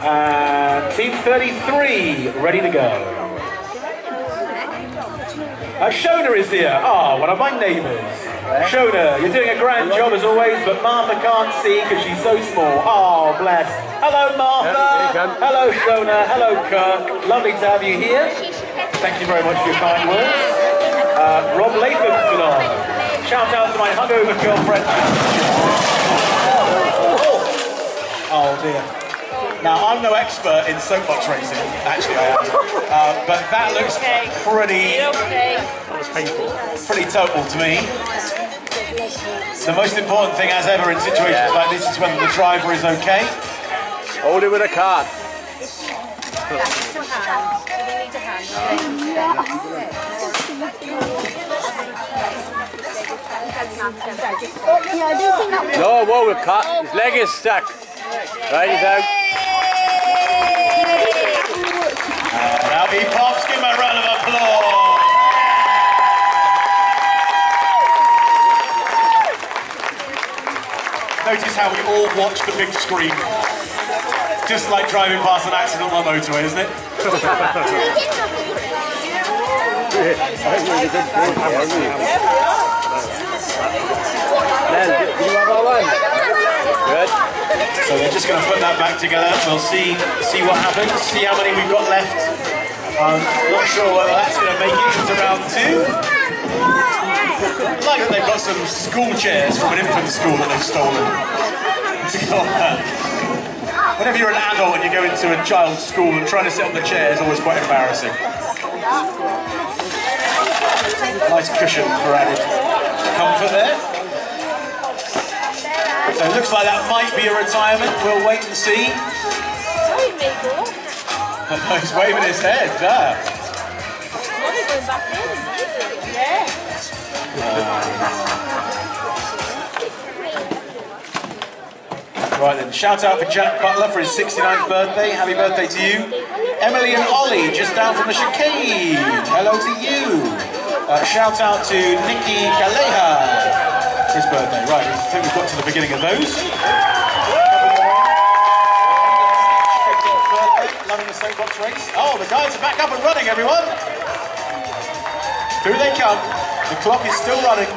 And team 33, ready to go. Shona is here. One of my neighbours. Shona, you're doing a grand job as always, but Martha can't see because she's so small. Oh, bless. Hello, Martha. Hello, Shona. Hello, Kirk. Lovely to have you here. Thank you very much for your kind words. Rob Latham's been on. Shout out to my hungover girlfriend. Oh dear. Now, I'm no expert in soapbox racing, actually I am, but that looks pretty total to me. The most important thing, as ever in situations like this, is whether the driver is okay. Hold it with a card. No, whoa, we've cut. His leg is stuck. Right, he's out. Now he pops, give him a round of applause. Notice how we all watch the big screen. Just like driving past an accident on the motorway, isn't it? Good. So they're just going to put that back together. We'll see what happens, see how many we've got left. I'm not sure whether that's going to make it into round 2. I like that they've got some school chairs from an infant school that they've stolen. Whenever you're an adult and you go into a child's school and trying to sit on the chair is always quite embarrassing. Nice cushion for added comfort there. So it looks like that might be a retirement. We'll wait and see. He's waving his head. Right then, shout out for Jack Butler for his 69th birthday. Happy birthday to you. Emily and Ollie, just down from the chicane. Hello to you. Shout out to Nikki Galeha. His birthday. Right, I think we've got to the beginning of those. Loving the soapbox race. Oh, the guys are back up and running, everyone. Here they come. The clock is still running.